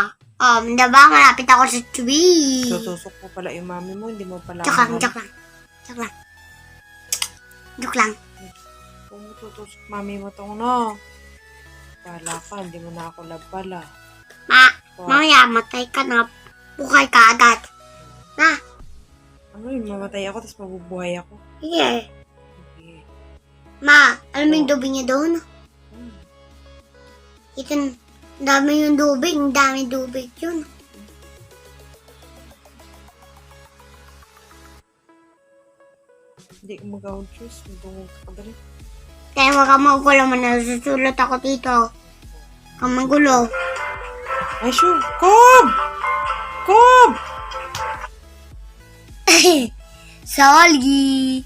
Diba malapit ako sa tree. Tutusok mo pala yung mami mo, hindi mo pala Joke lang, mahal. joke lang. Joke lang. Joke lang. Kung tutusok mami mo tong no. Pala ka, hindi mo na ako love pala. Mamaya matay ka na. Bukay ka agad. Na, Ano yun, mamatay ako, tapos mabubuhay ako. sige. Okay. Ma, alam mo yung dubig niya doon? Hmm. Ito, ang dami yung dubig. Ang dami dubig yun. Hindi ko mag-out juice, magdungog ka ba rin? Kaya wag ka magulo mo na. Susulat ako dito. Kang magulo. Ay, sure. Cob! Cob! Sorry.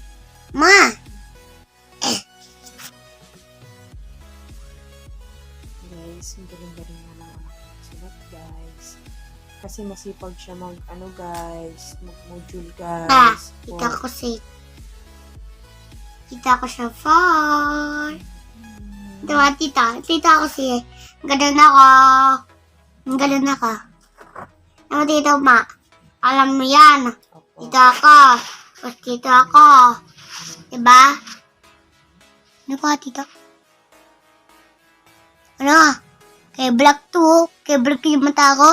Ma, Guys, ang galing-galing na lang anak ko sulat, guys. Kasi masipag siya mag-module, guys. kita ko si... Kita ko siya far. Diba, tita? Tita ko si... Ganun ako. Ganun ako. Ano dito, ma? Alam mo yan. Opo. Tita ko. Tapos tita ko. Diba? Ano ka, tita? Ano? Kay black to. Kay black yung mata ko.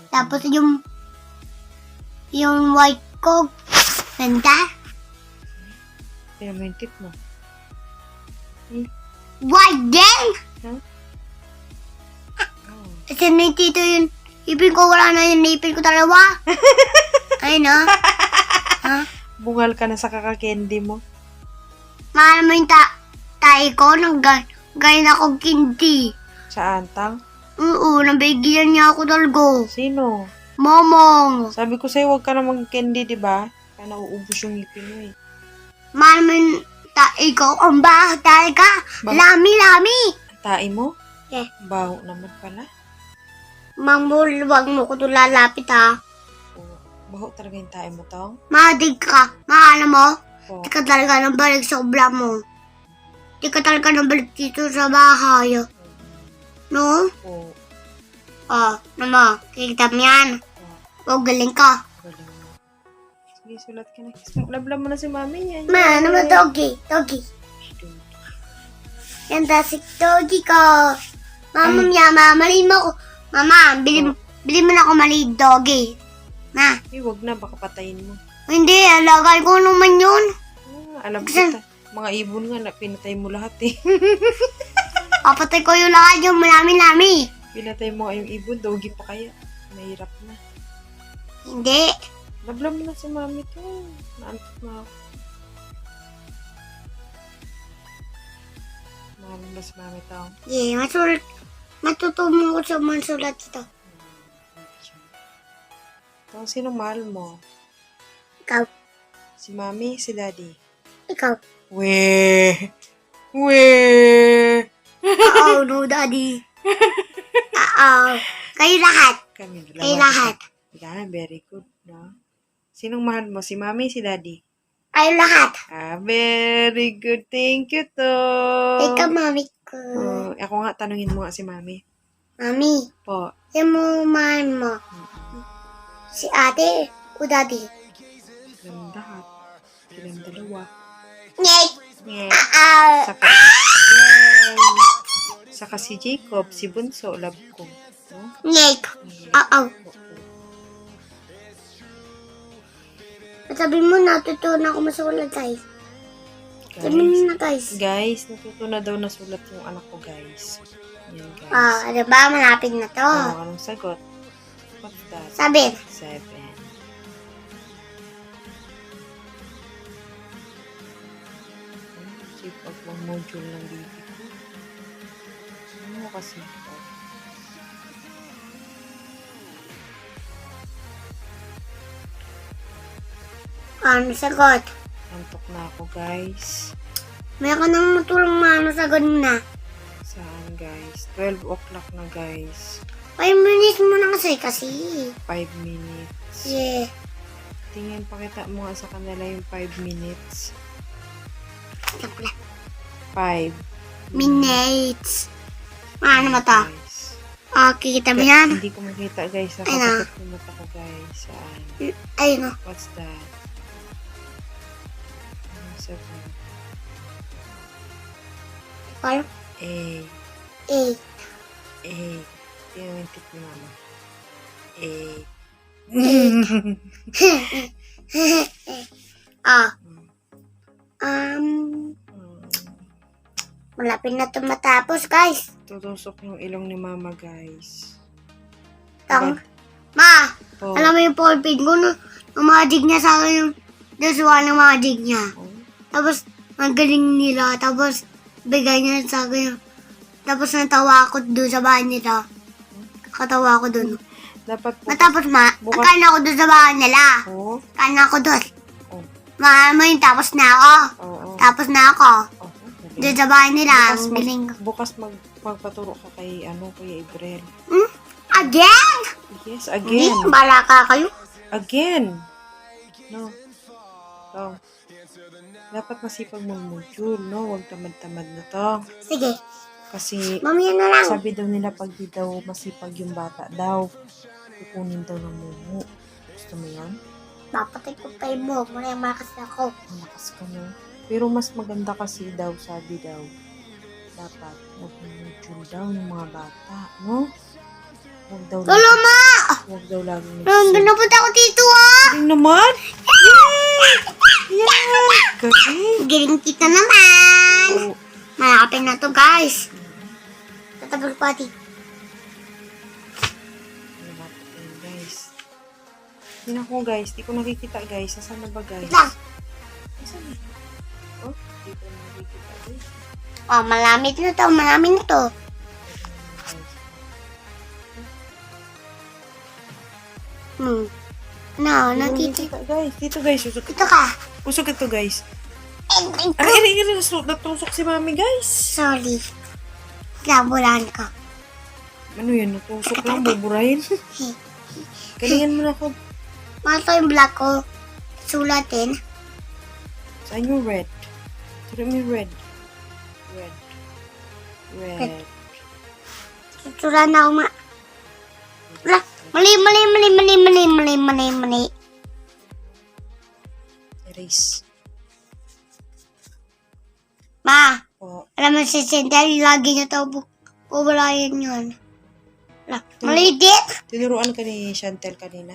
Tapos yung white ko. Ganda. Kaya mo yung tip mo. White din! Huh? Kasi na yung tito yun. Ipin ko, wala na yung ipin ko dalawa. Ay, no? Ha? Bungal ka na sa kaka-candy mo. Mahal mo yung tayo ko nang ganyan ako kinti. Sa antang. Oo, nabigyan niya ako dalgo. Sino? Momong. Sabi ko sa'yo, huwag ka na mag-candy, di ba? Kaya nauubos yung ngipin mo eh. Mahal mo yung tayo ko. Ang baho talaga. Ba- Lami. Tae mo? Eh. Baho naman pala. Mamul, wag mo ko to lalapit ha. Oh, baho talaga yung tae mo, Tong. Madig ka. Mahal mo. Oh. Di ka talaga nang balik sa obra mo. Di ka talaga nang balik dito sa bahay. No? Oh. Naman. Kikita mo yan. Oh. O, galing ka. Galing mo. Sige, sulat ka na. Lablab mo na si mami yan. Ma, ano mo, doggy? Yan, si doggy ko. Mama, maliin mo ko. Mama, bili mo na ako maliit doggy. Ma, Eh, wag na. Baka patayin mo. hindi, alagay ko naman yun. Alam kita. Mga ibon nga, pinatay mo lahat eh. Papatay ko yung lahat yung malami-lami. Pinatay mo nga yung ibon. Doggy pa kaya. Mahirap na. Hindi. Lablab mo na si mami to. Naantok na ako. Mahal mo si mami to. Yeah, matutumong ko sa mansulat ito. Tong, sino mahal mo? Ikaw. Si mami, si daddy. Ikaw. Weh! Oo, no, daddy. Oo. Kayo lahat. Kami dalawa. Kayo lahat. Yeah, very good, no? Sinong mahal mo? Si mami, si daddy? Kayo lahat. Very good. Thank you, to. Ikaw, mami ko. Ako nga, tanungin mo nga si mami. Mami, Po. yung mo, mahal mo. Si ate o daddy? Silang lahat. Silang dalawa. Nyek. Yeah. Saka, Saka si Jacob, si Bunso, love ko. No? Nyek. Oo. Sabi mo, natutunan ako masulat, guys. Sabi mo na, guys. Guys, natuto na daw nasulat yung anak ko, guys. Yan, guys. Diba? Malapit na to. Anong sagot? What's that? Sabi. 7. mag-module ng baby ko. Ano kasi? Ano sagot? Antok na ako, guys. May ka nang matulong mano sagot na. Saan, guys? 12 o'clock na, guys. 5 minutes mo na kasi. 5 minutes. Yeah. Tingin, pakita mo nga sa kanila yung 5 minutes. 5 Minutes. Ano mo to? guys. Okay, kita mo yan? Hindi ko makita, guys. Nakapasok yung mata ko, guys. Saan? Ayun o. What's that? Ano sa ba? Call? A. 8. A. Tingnan yung tip ni mama. A. Ah. Malapit na ito matapos, guys. Tutusok yung ilong ni mama, guys. Tang. Ma, Oh. alam mo yung ballpen ko, no? Ang magic niya sa akin yung Joshua ng magic niya. Oh. Tapos, ang galing nila. Tapos, bigay niya sa akin. Tapos, natawa ako doon sa bahay nila. Katawa ako doon. Dapat Matapos, bukas- kain ako doon sa bahay nila. Oh. Kain ako doon. Oh. Ma, yun, tapos na ako. Oo. Tapos na ako. Oh. Doon sa bahay nila. Bukas, Ang galing. bukas magpaturo ka kay Kuya Ibrel. Again? Yes, Hindi, again. bala ka kayo. Again. No. So, dapat masipag mag-module, no? Huwag tamad-tamad na to. Sige, Kasi, mamaya na lang. sabi daw nila pag di daw masipag yung bata daw, kukunin daw ng mumu. Gusto mo yan? Papatay ko pa mo. Muna malakas ako. Malakas ka no? Pero mas maganda kasi daw, sabi daw, dapat mag-module daw yung mga bata, no? Huwag daw Lolo, ma! Huwag daw laging Nandun na punta ako dito, ah! Galing naman! Yay! Yay! Galing! Galing kita naman! Oh, Malapit na to, guys. Tatabal pati. malapit na yun, guys. Tingnan ko, guys. Di ko nakikita, guys. Nasaan na ba, guys? Wait lang. Nasaan na? Oh, di ko nakikita, guys. Oh, malamit na to. Malamit na to. No, nakita. Guys, dito, guys. Usok Ito ka. Usok ito, guys. Aray ko. Aray, natusok si mami, guys. Sorry. Labulan ko. Ano yan? Natusok lang, buburahin. Galingan mo na ako. Mahal ko yung black ko. Sulatin. Saan yung red? Tira mo yung red. Red. Red. Susulan na ako ma. Wala. Mali. Erase. Ma, O, alam mo si Centel, lagi niya ito bubulayan yun. Wala. Mali dit. tinuruan ka ni Chantel kanina?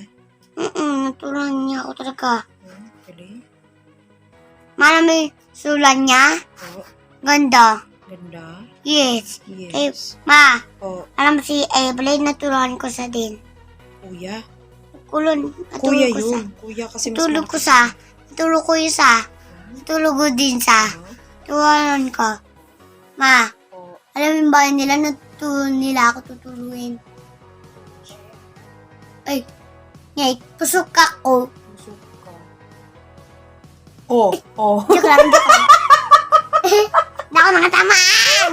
Naturuan niya ako talaga. Galing. Alam mo yung sulan niya? O, Ganda. ganda. Yes. Yes. Ma, O, alam mo si Evelyn, naturuan ko sa din. kuya. Kulon. Kuya Natulog ko sa. yun. Kuya kasi mas Natulog ko malaki sa. Natulog ko yung sa. Natulog ko din sa. siya. Tuwanan ko. Ma, O, alam mo yung bahay nila, nila ako tutuluin. Ay, ngay, pusok ako. busog ka. O, o. Joke lang. Hindi ako nakatamaan.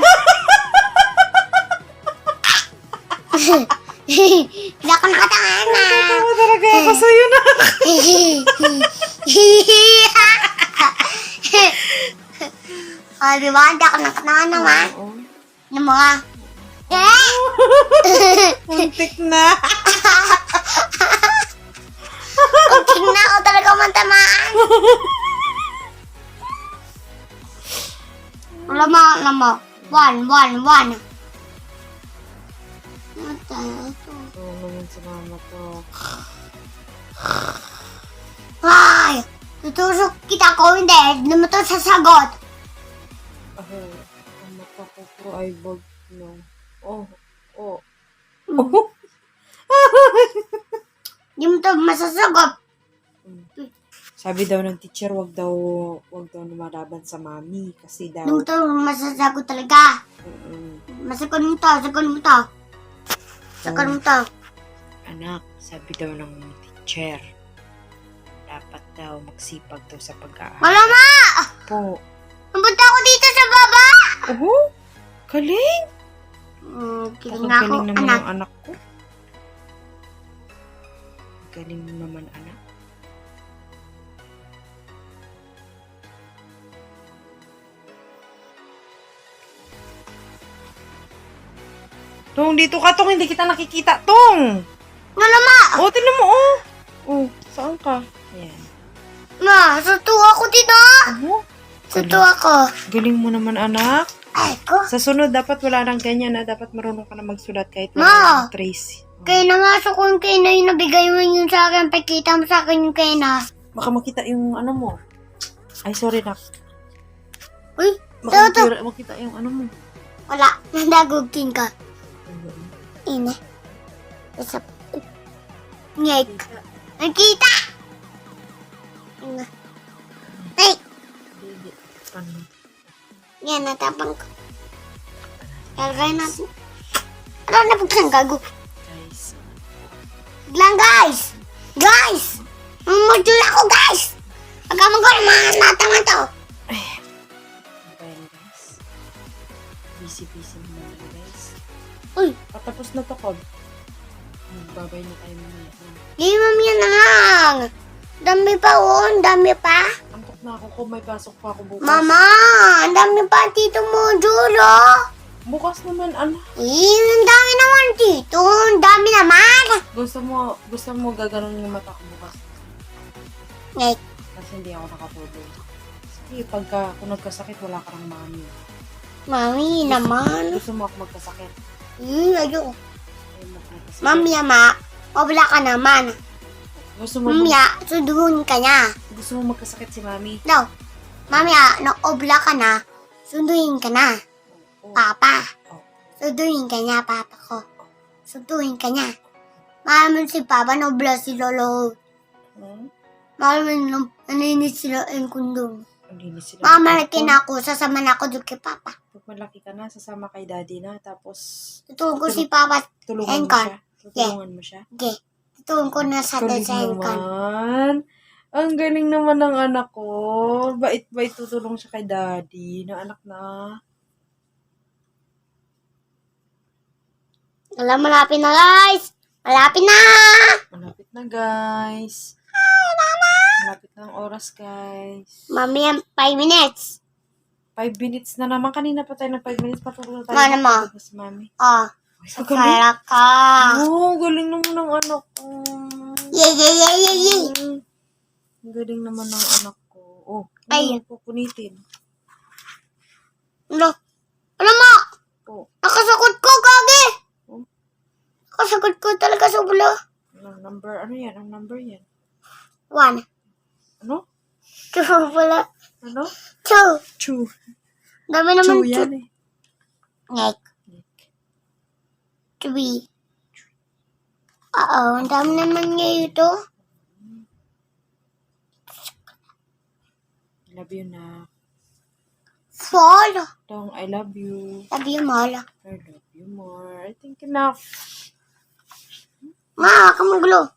Hindi ako nakatamaan. Tawa talaga ako sa'yo na. Di ba? Hindi ako nakatamaan naman. Oo. Yung mga, Muntik na. tingnan ako talaga mantamaan. Alam mo. 1. Oo naman si mama to. Ay! Tutusok kita ko, hindi. Hindi mo to sasagot. Ako, ang mata ko po ay bag no. Oh, oh. Hindi mo to masasagot. Sabi daw ng teacher, wag daw lumalaban sa mami. Kasi daw, Nung to, masasagot talaga. Masagot mo to, sagot mo to. Sagot mo to. anak, sabi daw ng teacher, dapat daw magsipag daw sa pag-aaral. Malama! Po. Napunta ako dito sa baba! Oh, galing! Kiling nga ako, Galing naman anak. ang anak ko. Galing mo naman, anak. Tong, dito ka, Tong. Hindi kita nakikita, Tong. Malama! Oh, tinan mo, oh. Oh, saan ka? Ayan. Ma, suto ako dito! Oh, Suto ako. galing mo naman, anak. Ay ko. Sa sunod, dapat wala nang ganyan, na dapat marunong ka na magsulat kahit Ma! wala nang trace. Kaya namasok ko yung kena yung nabigay mo yun sa akin. Pakita mo sa akin yung kena. Baka makita yung ano mo. Ay, sorry, nak. Uy, Baka ito. makita yung ano mo. Wala, nandagugtin ka. Ine. Isa. Ngek. Nakita! Ay! Hindi. Paano? Yan, natapang ko. Lalagay natin. Ano na buksan gago? Guys. Lang guys! Guys! Module ako guys! Pagkamang ko ng mga natanga to. Ayan, guys. Busy naman, guys. Uy, Patapos na to, Kob. Magbabay na tayo mamaya. di mamaya na lang. Dami pa oh, dami pa. Antok na ako, Kob. May pasok pa ako bukas. Mama, ang dami pa dito module oh. Bukas naman, ano? Ang dami naman dito. Ang dami naman. Gusto mo gaganon yung mata ko bukas. Ngek. Kasi hindi ako nakatulog. Sige, kung nagkasakit, wala ka ng mami. Mami naman. Gusto mo ako magkasakit? Ayoko. Ayaw mo ako magkasakit. Mamaya ma, wala ka naman. Gusto mo, Mamaya, suduhun ka niya. gusto mo magkasakit si mami? No. Mamaya, obla ka na, sunduin ka na. Oo. Papa. Oh. Sunduin ka niya, papa ko. Sunduin ka niya. Malamang si papa, nobla si lolo. Hmm? Malamang naninis sila ang kundong. Ang linis sila. Mamalaki na ako, sasama na ako doon kay papa. Pag malaki ka na, sasama kay daddy na, tapos Tutulong ko si papa. tulungan mo Engkar. siya. Tutulungan mo siya. Okay. Tutulong ko na sa Galing design ka. naman. Ang galing naman ng anak ko. Bait-bait tutulong siya kay daddy na anak na. Alam, malapit na guys. Malapit na. Malapit na, guys. Malapit na ang oras, guys. Mamaya, 5 minutes. 5 minutes na naman. Kanina pa tayo ng 5 minutes. Patulog na tayo. Ano mo? Patulog na si mami. Oh, Ay, ang galing. kaya ka. Oh, galing naman ng anak ko. Yay. Ang galing naman ng anak ko. Oh, Ay. ano pupunitin? Ano? Alam mo, Oh, nakasakot ko, gagi. Oh. Nakasakot ko talaga sa ulo. anong number? Ano yan? Ang number yan? 1. Ano? 2 pala. Ano? 2. Chew. Dami naman Chew yan 2. eh. Ngek. 3. Oo, ang dami naman ngayon ito. Love you na. 4. Dong, I love you. Sabi yung mahal. I love you more. I think enough. Ma, kamagulo.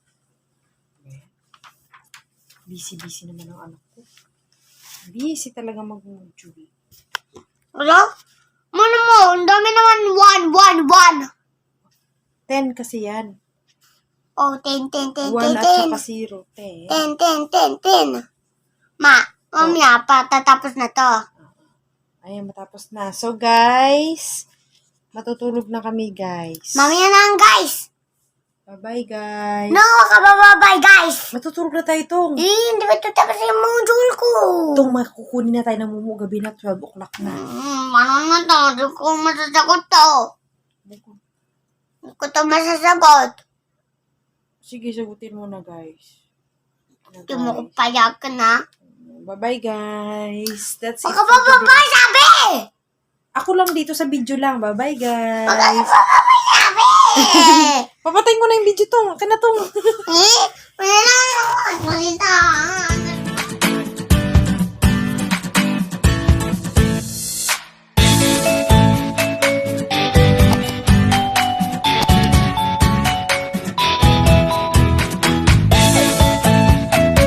Busy naman ang anak ko. Busy talaga mag-movie. Ano? Ano mo? Ang dami naman 1. 10 kasi yan. Oh, 10. 1 at saka 0. 10. 10. Ma, mamaya pa, tatapos na to. Ayan, matapos na. So, guys, matutulog na kami, guys. Mamaya na lang, guys. Bye-bye, guys. No, kabababay, guys. Matutulog na tayo, Tong. Hindi ba ito tapos yung module ko? Tong, makukunin na tayo ng mumu. Gabi na, 12 o'clock na. Ano na to? Hindi ko masasagot to. Hindi ko to masasagot. Sige, sagutin mo na, guys. Hindi mo ko payagan na. Bye-bye, guys. That's it. Kabababay, sabi! Ako lang dito sa video lang. Bye-bye, guys. Kabababay, sabi! Papatayin ko na yung video, Tong. Akin na, Tong. Wala na ako. Salita.